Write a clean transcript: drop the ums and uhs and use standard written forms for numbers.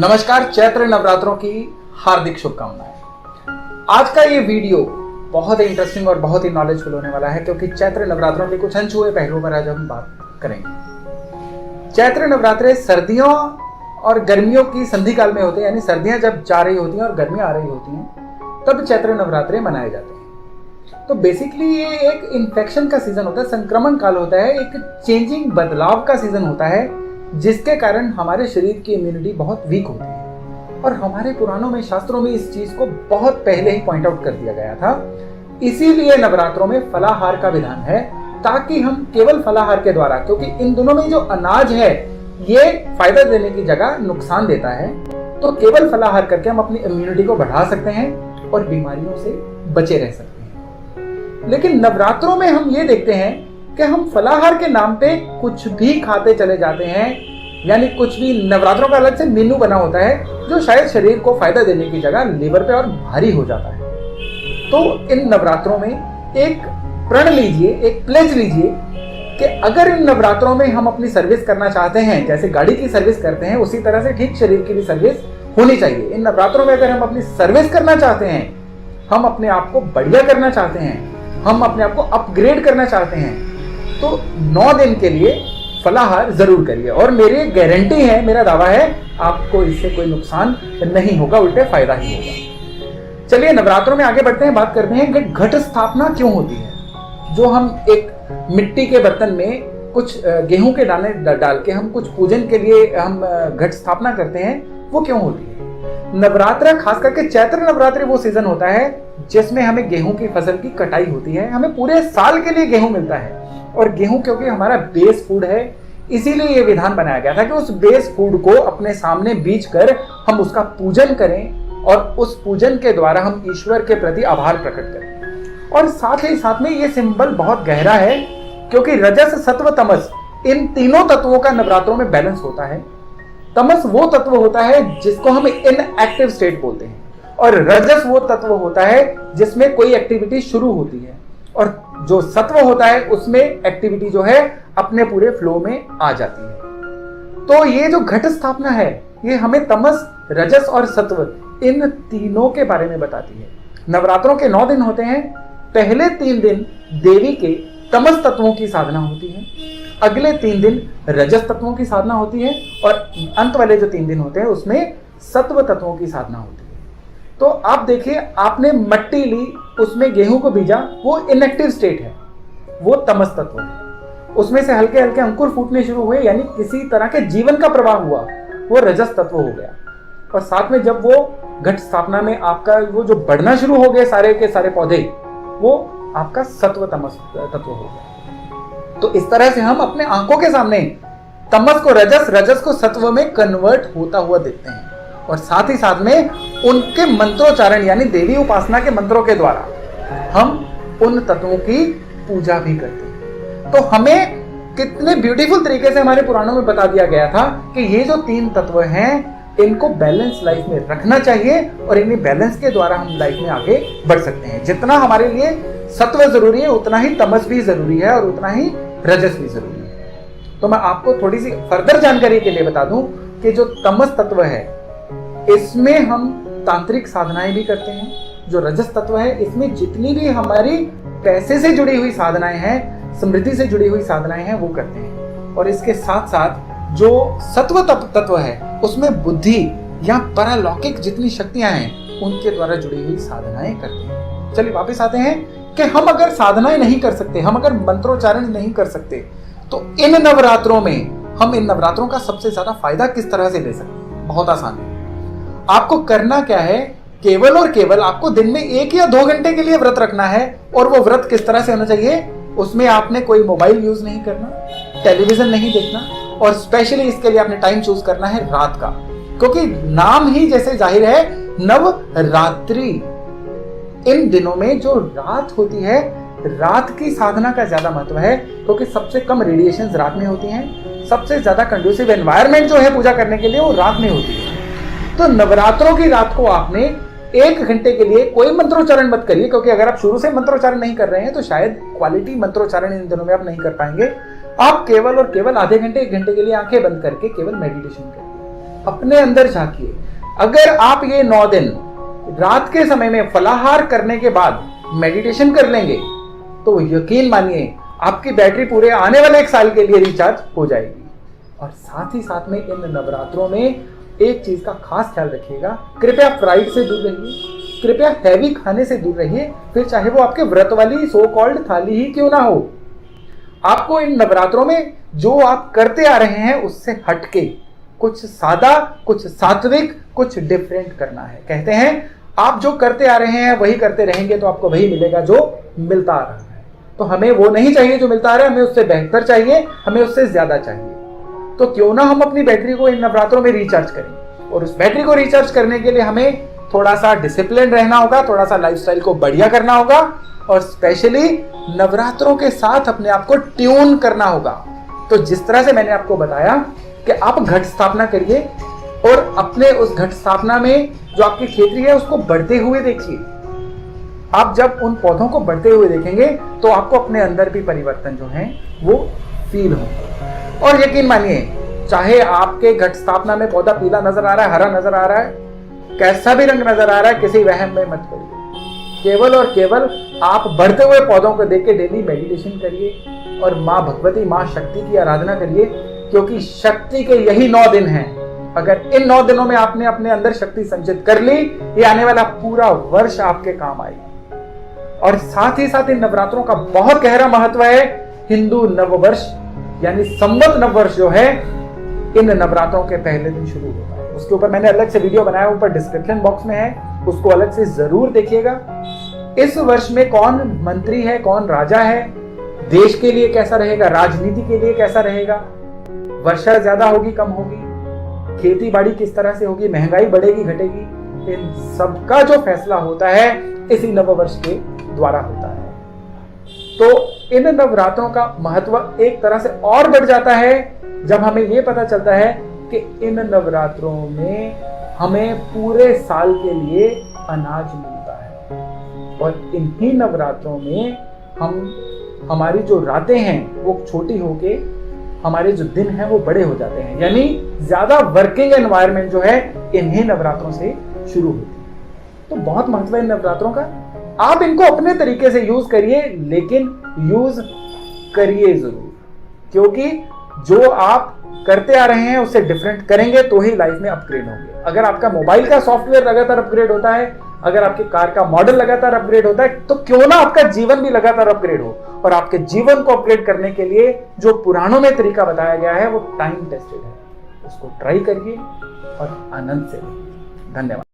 नमस्कार, चैत्र नवरात्रों की हार्दिक शुभकामनाएं। आज का ये वीडियो बहुत ही इंटरेस्टिंग और बहुत ही नॉलेजफुल होने वाला है, क्योंकि चैत्र नवरात्रों के कुछ अनछुए पहलुओं पर आज हम बात करेंगे। चैत्र नवरात्रे सर्दियों और गर्मियों की संधि काल में होते हैं, यानी सर्दियां जब जा रही होती हैं और गर्मियां आ रही होती हैं तब चैत्र नवरात्रे मनाए जाते हैं। तो बेसिकली ये एक इन्फेक्शन का सीजन होता है, संक्रमण काल होता है, एक चेंजिंग बदलाव का सीजन होता है, जिसके कारण हमारे शरीर की इम्यूनिटी बहुत वीक होती है। और हमारे पुराणों में, शास्त्रों में इस चीज को बहुत पहले ही पॉइंट आउट कर दिया गया था। इसीलिए नवरात्रों में फलाहार का विधान है, ताकि हम केवल फलाहार के द्वारा, क्योंकि इन दिनों में जो अनाज है ये फायदा देने की जगह नुकसान देता है, तो केवल फलाहार करके हम अपनी इम्यूनिटी को बढ़ा सकते हैं और बीमारियों से बचे रह सकते हैं। लेकिन नवरात्रों में हम ये देखते हैं कि हम फलाहार के नाम पे कुछ भी खाते चले जाते हैं, यानी कुछ भी। नवरात्रों का अलग से मेनू बना होता है जो शायद शरीर को फायदा देने की जगह लीवर पे और भारी हो जाता है। तो इन नवरात्रों में एक प्रण लीजिए, एक प्लेज लीजिए कि अगर इन नवरात्रों में हम अपनी सर्विस करना चाहते हैं, जैसे गाड़ी की सर्विस करते हैं उसी तरह से ठीक शरीर की भी सर्विस होनी चाहिए। इन नवरात्रों में अगर हम अपनी सर्विस करना चाहते हैं, हम अपने आप को बढ़िया करना चाहते हैं, हम अपने आप को अपग्रेड करना चाहते हैं, तो 9 दिन के लिए फलाहार जरूर करिए। और मेरी गारंटी है, मेरा दावा है, आपको इससे कोई नुकसान नहीं होगा, उल्टे फायदा ही होगा। चलिए नवरात्रों में आगे बढ़ते हैं, बात करते हैं कि घट स्थापना क्यों होती है। जो हम एक मिट्टी के बर्तन में कुछ गेहूं के दाने डाल के हम कुछ पूजन के लिए हम घट स्थापना करते हैं, वो क्यों होती है। नवरात्र, खास करके चैत्र नवरात्रि वो सीजन होता है जिसमें हमें गेहूं की फसल की कटाई होती है। हमें पूरे साल के लिए गेहूं मिलता है, और गेहूं क्योंकि हमारा बेस फूड है, इसीलिए ये विधान बनाया गया था कि उस बेस फूड को अपने सामने बीज कर हम उसका पूजन करें, और उस पूजन के द्वारा हम ईश्वर के प्रति आभार प्रकट करें। और साथ ही साथ में ये सिंबल बहुत गहरा है, क्योंकि रजस, सत्व, तमस, इन तीनों तत्वों का नवरात्रों में बैलेंस होता है। तमस वो तत्व होता है जिसको हम इनएक्टिव स्टेट बोलते हैं, और रजस वो तत्व होता है जिसमें कोई एक्टिविटी शुरू होती है, और जो सत्व होता है उसमें एक्टिविटी जो है अपने पूरे फ्लो में आ जाती है। तो ये जो घट स्थापना है, ये हमें तमस, रजस और सत्व, इन तीनों के बारे में बताती है। नवरात्रों के 9 दिन होते हैं। पहले 3 दिन देवी के तमस तत्वों की साधना होती है, अगले 3 दिन रजस तत्वों की साधना होती है, और अंत वाले जो 3 दिन होते हैं उसमें सत्व तत्वों की साधना होती है। तो आप देखिए, आपने मट्टी ली, उसमें गेहूं को बीजा, वो इनएक्टिव स्टेट है, वो तमस तत्व है। उसमें से हल्के हल्के अंकुर फूटने शुरू हुए, यानी किसी तरह के जीवन का प्रवाह हुआ, वो रजस तत्व हो गया। और साथ में जब वो घट स्थापना में आपका वो जो बढ़ना शुरू हो गए सारे के सारे पौधे, वो आपका सत्व तमस तत्व हो गया। तो इस तरह से हम अपने आंखों के सामने तमस को रजस, रजस को सत्व में कन्वर्ट होता हुआ देखते हैं, और साथ ही साथ में उनके मंत्रोच्चारण, यानी देवी उपासना के मंत्रों के द्वारा हम उन तत्वों की पूजा भी करते हैं। तो हमें कितने ब्यूटीफुल तरीके से हमारे पुराणों में बता दिया गया था कि ये जो 3 तत्व हैं, इनको बैलेंस लाइफ में रखना चाहिए, और इन्हीं बैलेंस के द्वारा हम लाइफ में आगे बढ़ सकते हैं। जितना हमारे लिए सत्व जरूरी है, उतना ही तमस भी जरूरी है, और उतना ही रजस भी जरूरी है। तो मैं आपको थोड़ी सी फर्दर जानकारी के लिए बता दूं कि जो तमस तत्व है, इसमें हम तांत्रिक साधनाएं भी करते हैं। जो रजस तत्व है, इसमें जितनी भी हमारी पैसे से जुड़ी हुई साधनाएं हैं, समृद्धि से जुड़ी हुई साधनाएं हैं, वो करते हैं। और इसके साथ साथ जो सत्व तत्व है, उसमें बुद्धि या परलौकिक जितनी शक्तियां हैं, उनके द्वारा जुड़ी हुई साधनाएं करते हैं। चलिए वापस आते हैं कि हम अगर साधनाएं नहीं कर सकते, हम अगर मंत्रोच्चारण नहीं कर सकते, तो इन नवरात्रों में हम इन नवरात्रों का सबसे ज्यादा फायदा किस तरह से ले सकते हैं। बहुत आसान है। आपको करना क्या है, केवल और केवल आपको दिन में 1 या 2 घंटे के लिए व्रत रखना है। और वो व्रत किस तरह से होना चाहिए, उसमें आपने कोई मोबाइल यूज नहीं करना, टेलीविजन नहीं देखना, और स्पेशली इसके लिए आपने टाइम चूज करना है रात का, क्योंकि नाम ही जैसे जाहिर है नवरात्रि। इन दिनों में जो रात होती है, रात की साधना का ज्यादा महत्व है, क्योंकि सबसे कम रेडिएशंस रात में होती हैं, सबसे ज्यादा कंड्यूसिव एनवायरनमेंट जो है पूजा करने के लिए वो रात में होती है। तो नवरात्रों की रात को आपने 1 घंटे के लिए कोई मंत्रोच्चारण मत करिए, क्योंकि अगर आप शुरू से मंत्रोच्चारण नहीं कर रहे हैं तो शायद क्वालिटी मंत्रोच्चारण इन दिनों में आप नहीं कर पाएंगे। आप केवल और केवल आधे घंटे 1 घंटे के लिए आंखें बंद करके केवल मेडिटेशन करिए। अपने अंदर झांकिए। अगर आप ये 9 दिन रात के समय में फलाहार करने के बाद मेडिटेशन कर लेंगे तो यकीन मानिए आपकी बैटरी पूरे आने वाले 1 साल के लिए रिचार्ज हो जाएगी। और साथ ही साथ में इन नवरात्रों में एक चीज का खास ख्याल रखिएगा, कृपया फ्राइड से दूर रहिए, कृपया हैवी खाने से दूर रहिए, फिर चाहे वो आपके व्रत वाली सो कॉल्ड थाली ही क्यों ना हो। आपको इन नवरात्रों में जो आप करते आ रहे हैं उससे हटके कुछ सादा, कुछ सात्विक, कुछ डिफरेंट करना है। कहते हैं आप जो करते आ रहे हैं वही करते रहेंगे तो आपको वही मिलेगा जो मिलता आ रहा है। तो हमें वो नहीं चाहिए जो मिलता आ रहा है, हमें उससे बेहतर चाहिए, हमें उससे ज्यादा चाहिए। तो क्यों ना हम अपनी बैटरी को इन नवरात्रों में रिचार्ज करें। और उस बैटरी को रिचार्ज करने के लिए हमें थोड़ा सा डिसिप्लिन रहना होगा, थोड़ा सा लाइफस्टाइल को बढ़िया करना होगा और स्पेशली नवरात्रों के साथ अपने आप को ट्यून करना होगा। तो जिस तरह से मैंने आपको बताया कि आप घट स्थापना करिए और अपने उस घट स्थापना में जो आपकी खेती है उसको बढ़ते हुए देखिए। आप जब उन पौधों को बढ़ते हुए देखेंगे तो आपको अपने अंदर भी परिवर्तन जो है वो फील होगा। और यकीन मानिए, चाहे आपके घट स्थापना में पौधा पीला नजर आ रहा है, हरा नजर आ रहा है, कैसा भी रंग नजर आ रहा है, किसी वहम में मत पड़िए। केवल और केवल आप बढ़ते हुए पौधों को देख के डेली मेडिटेशन करिए और माँ भगवती, माँ शक्ति की आराधना करिए, क्योंकि शक्ति के यही 9 दिन हैं। अगर इन 9 दिनों में आपने अपने अंदर शक्ति संचित कर ली, ये आने वाला पूरा वर्ष आपके काम आएगी। और साथ ही साथ इन नवरात्रों का बहुत गहरा महत्व है। हिंदू नववर्ष यानी संवत नववर्ष जो है इन नवरात्रों के पहले दिन शुरू होता है। उसके ऊपर मैंने अलग से वीडियो बनाया, ऊपर डिस्क्रिप्शन बॉक्स में है, उसको अलग से जरूर देखिएगा। इस वर्ष में कौन मंत्री है, कौन राजा है, देश के लिए कैसा रहेगा, राजनीति के लिए कैसा रहेगा, वर्षा ज्यादा होगी कम होगी, खेती बाड़ी किस तरह से होगी, महंगाई बढ़ेगी घटेगी, इन सबका जो फैसला होता है इसी नववर्ष के द्वारा होता है। तो इन नवरात्रों का महत्व एक तरह से और बढ़ जाता है जब हमें यह पता चलता है कि इन नवरात्रों में हमें पूरे साल के लिए अनाज मिलता है। और इन्हीं नवरात्रों में हमारी जो रातें हैं वो छोटी होके हमारे जो दिन हैं वो बड़े हो जाते हैं। यानी ज्यादा वर्किंग एनवायरनमेंट जो है इन्हीं नवरात्रों से शुरू होती है। तो बहुत महत्व है इन नवरात्रों का। आप इनको अपने तरीके से यूज करिए, लेकिन यूज करिए जरूर, क्योंकि जो आप करते आ रहे हैं उससे डिफरेंट करेंगे तो ही लाइफ में अपग्रेड होंगे। अगर आपका मोबाइल का सॉफ्टवेयर लगातार अपग्रेड होता है, अगर आपकी कार का मॉडल लगातार अपग्रेड होता है, तो क्यों ना आपका जीवन भी लगातार अपग्रेड हो। और आपके जीवन को अपग्रेड करने के लिए जो पुराणों में तरीका बताया गया है वो टाइम टेस्टेड है। उसको ट्राई करिए और आनंद से। धन्यवाद।